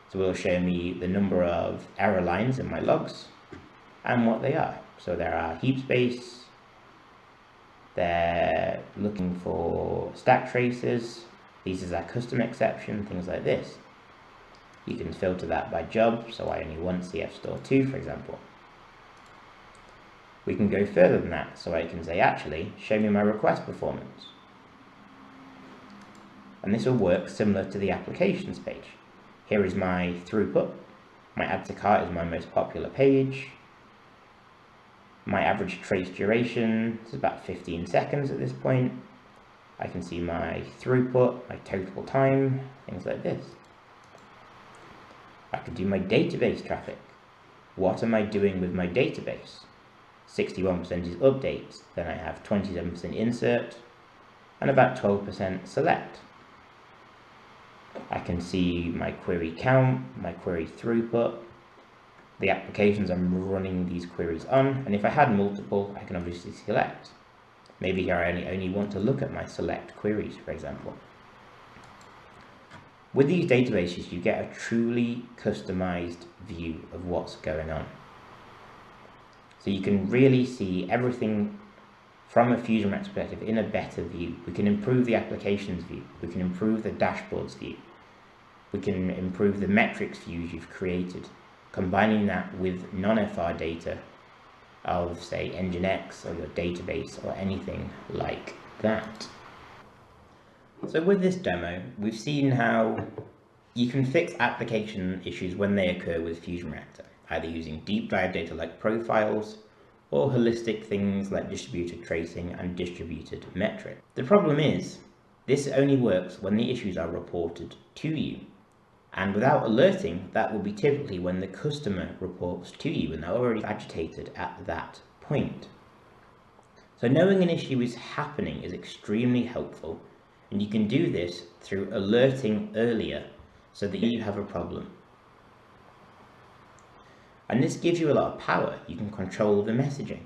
So it will show me the number of error lines in my logs and what they are. So there are heap space, they're looking for stack traces, these is our custom exception, things like this. You can filter that by job, so I only want CF store 2, for example. We can go further than that, so I can say, actually, show me my request performance. And this will work similar to the applications page. Here is my throughput. My add to cart is my most popular page. My average trace duration is about 15 seconds at this point. I can see my throughput, my total time, things like this. I can do my database traffic. What am I doing with my database? 61% is updates, then I have 27% insert, and about 12% select. I can see my query count, my query throughput, the applications I'm running these queries on, and if I had multiple, I can obviously select. Maybe here I only want to look at my select queries, for example. With these databases, you get a truly customized view of what's going on. So you can really see everything from a FusionReactor perspective in a better view. We can improve the applications view. We can improve the dashboards view. We can improve the metrics views you've created, combining that with non-FR data of, say, Nginx or your database or anything like that. So with this demo, we've seen how you can fix application issues when they occur with FusionReactor, either using deep dive data like profiles or holistic things like distributed tracing and distributed metric. The problem is, this only works when the issues are reported to you. And without alerting, that will be typically when the customer reports to you and they're already agitated at that point. So knowing an issue is happening is extremely helpful, and you can do this through alerting earlier so that you have a problem. And this gives you a lot of power. You can control the messaging.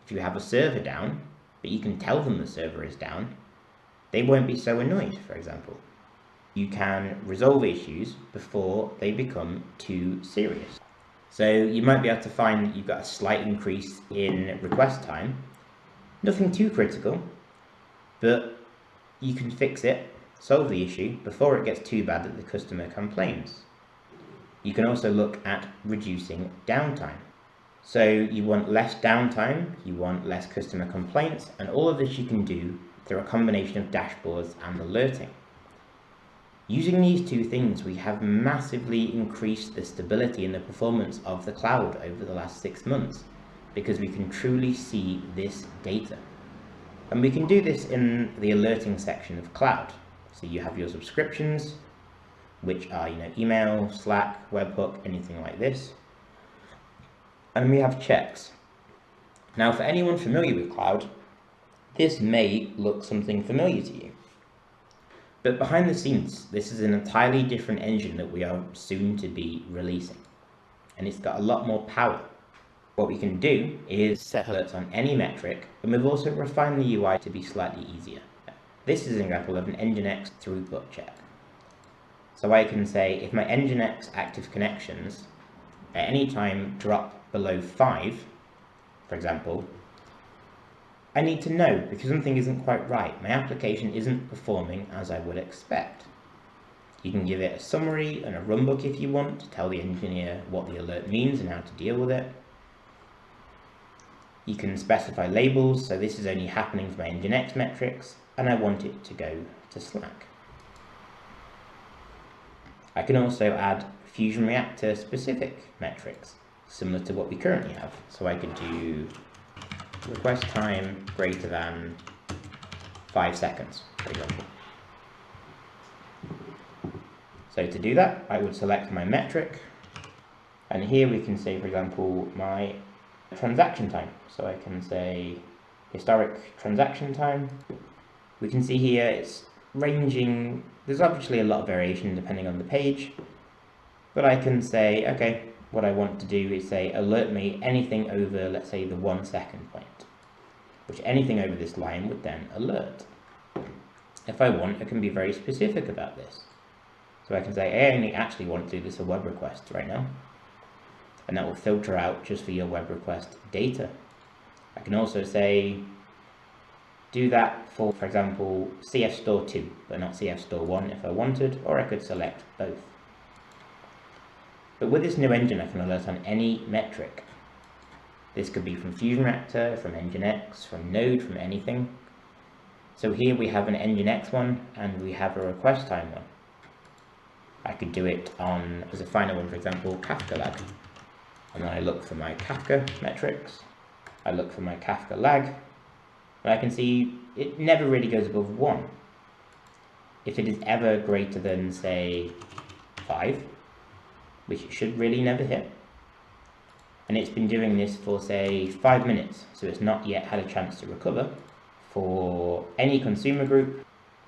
If you have a server down, but you can tell them the server is down, they won't be so annoyed, for example. You can resolve issues before they become too serious. So you might be able to find that you've got a slight increase in request time. Nothing too critical, but you can fix it, solve the issue before it gets too bad that the customer complains. You can also look at reducing downtime. So you want less downtime, you want less customer complaints, and all of this you can do through a combination of dashboards and alerting. Using these two things, we have massively increased the stability and the performance of the cloud over the last 6 months, because we can truly see this data. And we can do this in the alerting section of cloud. So you have your subscriptions, which are, email, Slack, webhook, anything like this. And we have checks. Now, for anyone familiar with cloud, this may look something familiar to you. But behind the scenes, this is an entirely different engine that we are soon to be releasing. And it's got a lot more power. What we can do is set alerts on any metric, and we've also refined the UI to be slightly easier. This is an example of an Nginx throughput check. So I can say if my Nginx active connections at any time drop below 5, for example, I need to know because something isn't quite right. My application isn't performing as I would expect. You can give it a summary and a runbook if you want to tell the engineer what the alert means and how to deal with it. You can specify labels, so this is only happening for my Nginx metrics, and I want it to go to Slack. I can also add FusionReactor specific metrics, similar to what we currently have. So I could do request time greater than 5 seconds, for example. So to do that, I would select my metric, and here we can say, for example, my transaction time. So I can say historic transaction time. We can see here it's ranging, there's obviously a lot of variation depending on the page, but I can say, okay, what I want to do is say alert me anything over, let's say, the 1 second point, which anything over this line would then alert. If I want, I can be very specific about this. So I can say, I only actually want to do this a web request right now, and that will filter out just for your web request data. I can also say, do that for example, CF Store 2, but not CF Store 1 if I wanted, or I could select both. But with this new engine, I can alert on any metric. This could be from FusionReactor, from Nginx, from Node, from anything. So here we have an Nginx one, and we have a request time one. I could do it on, as a final one, for example, Kafka lag. And then I look for my Kafka metrics, I look for my Kafka lag, and I can see it never really goes above 1. If it is ever greater than, say, 5, which it should really never hit, and it's been doing this for, say, 5 minutes, so it's not yet had a chance to recover, for any consumer group,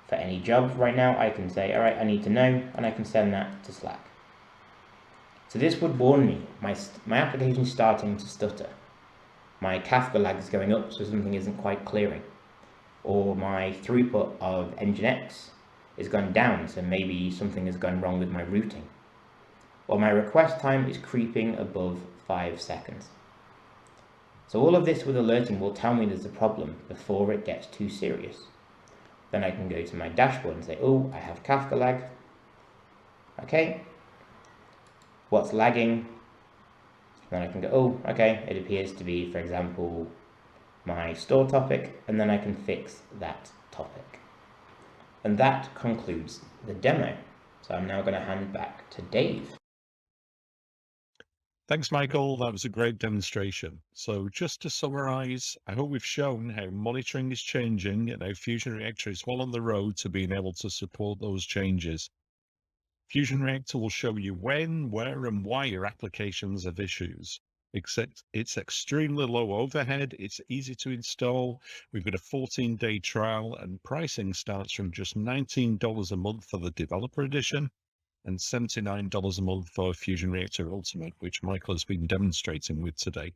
for any job right now, I can say, alright, I need to know, and I can send that to Slack. So this would warn me, my application is starting to stutter. My Kafka lag is going up, so something isn't quite clearing. Or my throughput of Nginx is gone down, so maybe something has gone wrong with my routing. Or my request time is creeping above 5 seconds. So all of this with alerting will tell me there's a problem before it gets too serious. Then I can go to my dashboard and say, oh, I have Kafka lag. Okay. What's lagging? Then I can go, oh, okay, it appears to be, for example, my store topic, and then I can fix that topic. And that concludes the demo. So I'm now going to hand back to Dave. Thanks, Michael. That was a great demonstration. So just to summarize, I hope we've shown how monitoring is changing and how FusionReactor is well on the road to being able to support those changes. FusionReactor will show you when, where, and why your applications have issues. It's extremely low overhead, it's easy to install, we've got a 14-day trial, and pricing starts from just $19 a month for the developer edition and $79 a month for FusionReactor Ultimate, which Michael has been demonstrating with today.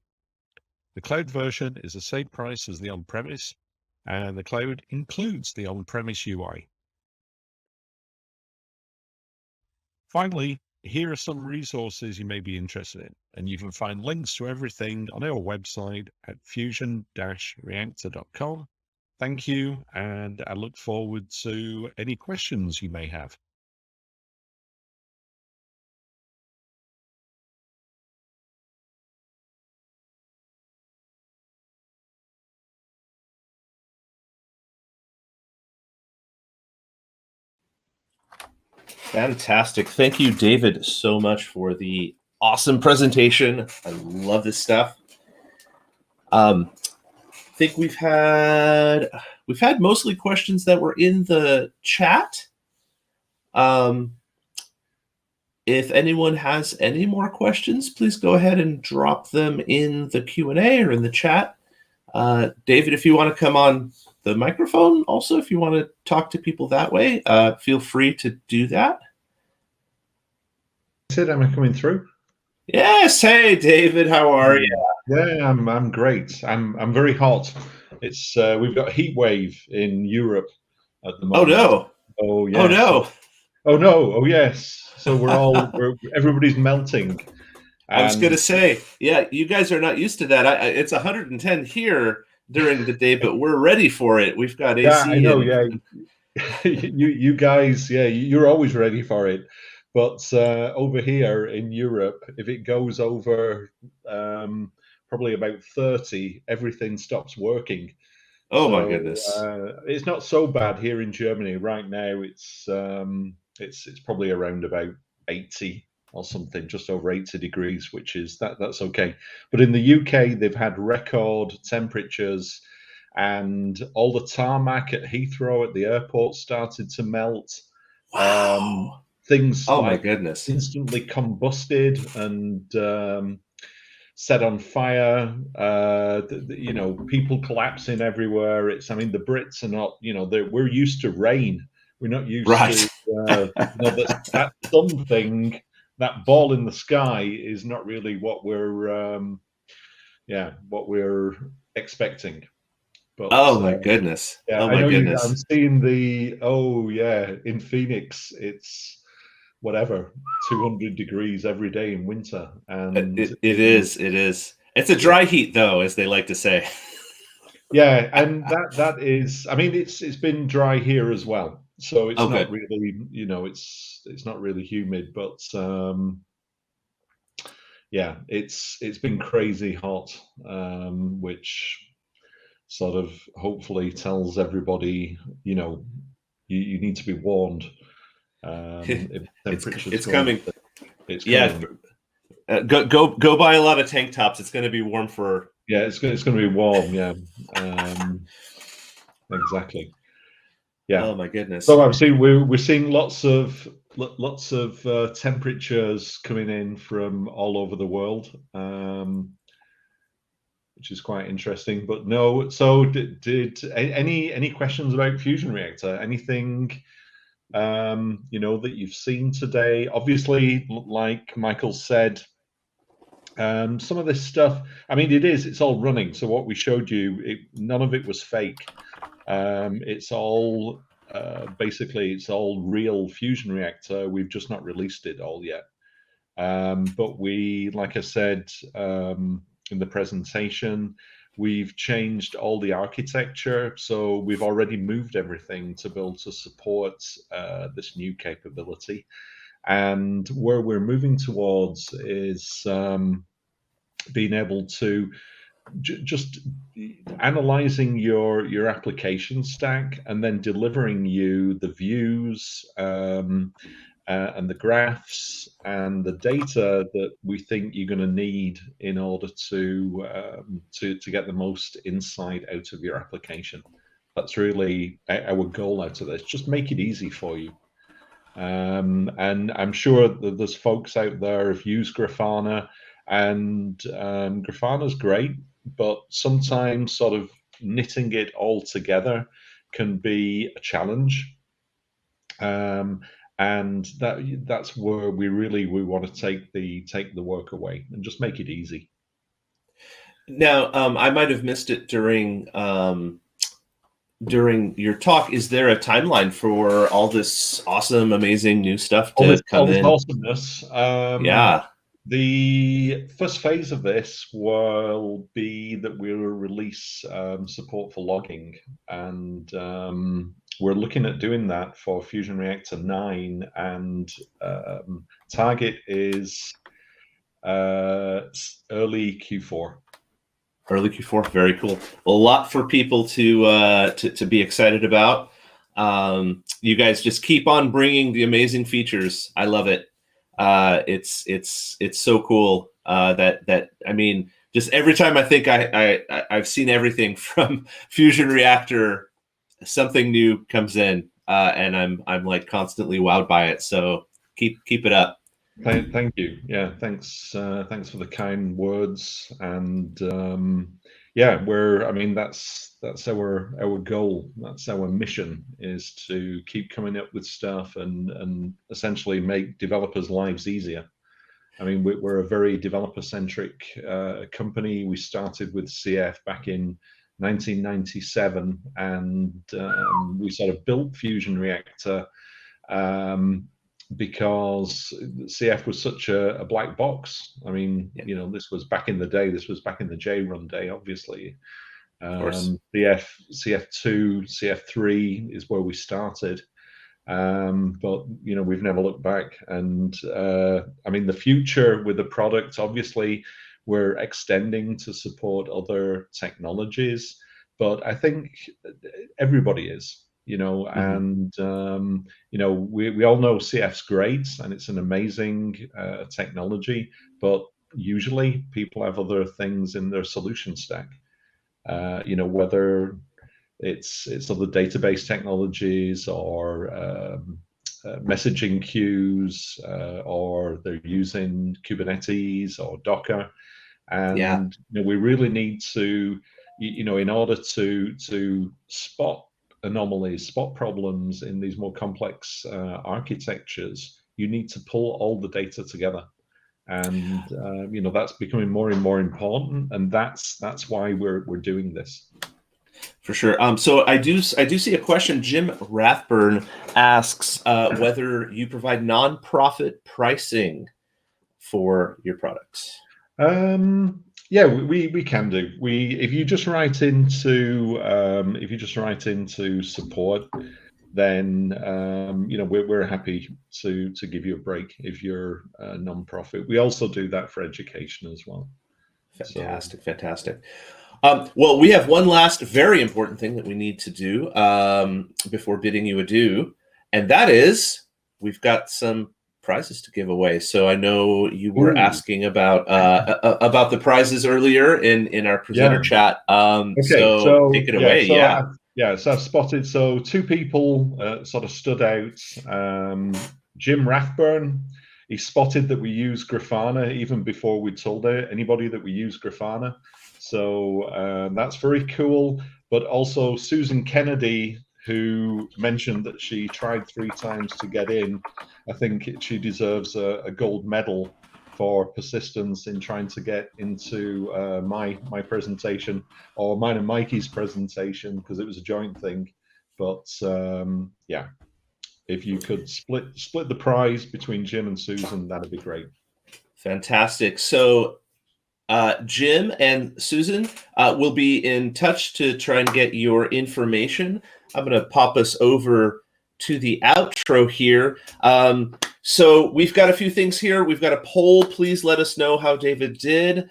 The cloud version is the same price as the on-premise, and the cloud includes the on-premise UI. Finally, here are some resources you may be interested in, and you can find links to everything on our website at fusion-reactor.com. Thank you, and I look forward to any questions you may have. Fantastic. Thank you, David, so much for the awesome presentation. I love this stuff. I think we've had mostly questions that were in the chat. If anyone has any more questions, please go ahead and drop them in the Q&A or in the chat. David, if you want to come on the microphone, also, if you want to talk to people that way, feel free to do that. Sid, am I coming through? Yes. Hey, David, how are you? Yeah, I'm great. I'm very hot. It's we've got a heat wave in Europe at the moment. Oh no. Oh yes. Oh no. Oh no. Oh yes. So everybody's melting. I was going to say, yeah, you guys are not used to that. It's 110 here during the day, but we're ready for it. We've got AC. Yeah, I know. Yeah, you guys, yeah, you're always ready for it. But over here in Europe, if it goes over probably about 30, everything stops working. Oh my goodness! It's not so bad here in Germany right now. It's probably around about 80 or something, just over 80 degrees, which is that's okay. But in the UK, they've had record temperatures, and all the tarmac at Heathrow at the airport started to melt. Wow. Things Oh my like goodness. instantly combusted and set on fire. You know, people collapsing everywhere. I mean, the Brits are not, you know, we're used to rain. We're not used Right. to, you know, that something, that ball in the sky is not really what we're, what we're expecting. But Oh my goodness. yeah, Oh I my know you. goodness. I'm seeing in Phoenix, it's whatever 200 degrees every day in winter, and It is. It's a yeah, dry heat, though, as they like to say. yeah, and that is. I mean, it's been dry here as well, so it's Oh, not good. really, you know, it's not really humid, but yeah, it's been crazy hot, which sort of hopefully tells everybody, you know, you need to be warned. If temperatures It's go up, coming. it's Yeah. coming. Go buy a lot of tank tops. It's going to be warm for. Yeah, it's going to be warm. Yeah, exactly. Yeah. Oh my goodness. So obviously we're seeing lots of temperatures coming in from all over the world, which is quite interesting. But no, so did any questions about Fusion Reactor? Anything you know, that you've seen today? Obviously, like Michael said, some of this stuff, I mean, it's all running. So what we showed you, none of it was fake. It's all basically, it's all real Fusion Reactor. We've just not released it all yet. But we, like I said in the presentation, we've changed all the architecture. So we've already moved everything to be able to support this new capability. And where we're moving towards is being able to just analyzing your application stack and then delivering you the views and the graphs and the data that we think you're going to need in order to get the most insight out of your application. That's really our goal out of this. Just make it easy for you. And I'm sure that there's folks out there who've used Grafana, and Grafana's great, but sometimes sort of knitting it all together can be a challenge. And that's where we want to take the work away and just make it easy. Now, I might have missed it during your talk. Is there a timeline for all this awesome, amazing new stuff to come in? Awesomeness. Yeah. The first phase of this will be that we will release support for logging, and we're looking at doing that for Fusion Reactor 9, and target is early Q4. Early Q4, very cool. A lot for people to be excited about. You guys just keep on bringing the amazing features. I love it. It's so cool that I mean, just every time I think I've seen everything from Fusion Reactor, something new comes in, and I'm like constantly wowed by it. So keep it up. Thank you. Yeah, thanks for the kind words. And yeah, I mean, that's our goal. That's our mission, is to keep coming up with stuff and essentially make developers' lives easier. I mean, we're a very developer-centric company. We started with CF back in 1997, and we sort of built Fusion Reactor because CF was such a black box. I mean, Yeah. you know, this was back in the day. This was back in the JRun day, obviously. Of course. CF2, CF3 is where we started. But you know, we've never looked back. And I mean, the future with the product, obviously, we're extending to support other technologies, but I think everybody is, you know, and you know, we all know CF's great and it's an amazing technology, but usually people have other things in their solution stack. you know, whether it's other database technologies or messaging queues, or they're using Kubernetes or Docker. And Yeah. you know, we really need to, you know, in order to spot anomalies, spot problems in these more complex architectures, you need to pull all the data together. And you know, that's becoming more and more important, and that's why we're doing this. For sure. So I do see a question. Jim Rathburn asks whether you provide nonprofit pricing for your products. Yeah, we can do. If you just write into support, then you know, we're happy to give you a break if you're a nonprofit. We also do that for education as well. Fantastic, fantastic. Well, we have one last very important thing that we need to do before bidding you adieu, and that is we've got some prizes to give away. So I know you were asking about the prizes earlier in our presenter chat. Okay, so take it away. So I've spotted, so two people sort of stood out. Jim Rathburn, he spotted that we use Grafana even before we told anybody that we use Grafana. So that's very cool. But also Susan Kennedy, who mentioned that she tried 3 times to get in. I think she deserves a gold medal for persistence in trying to get into my presentation, or mine and Mikey's presentation, because it was a joint thing. But yeah, if you could split the prize between Jim and Susan, that'd be great. Fantastic. So Jim and Susan will be in touch to try and get your information. I'm going to pop us over to the outro here. So we've got a few things here. We've got a poll. Please let us know how David did.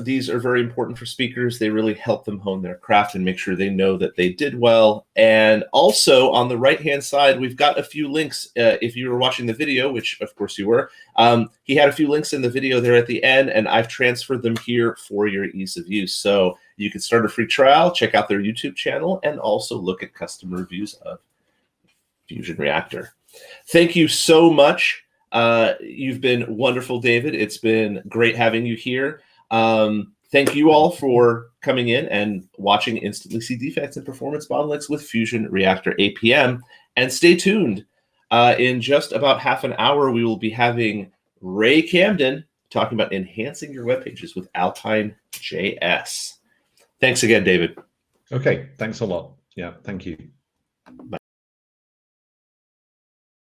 These are very important for speakers. They really help them hone their craft and make sure they know that they did well. And also on the right-hand side, we've got a few links. If you were watching the video, which of course you were, he had a few links in the video there at the end, and I've transferred them here for your ease of use. So you can start a free trial, check out their YouTube channel, and also look at custom reviews of FusionReactor. Thank you so much. You've been wonderful, David. It's been great having you here. Thank you all for coming in and watching Instantly See Defects and Performance Bottlenecks with FusionReactor APM. And stay tuned. In just about half an hour, we will be having Ray Camden talking about enhancing your web pages with Alpine.js. Thanks again, David. Okay, thanks a lot. Yeah, thank you. Bye.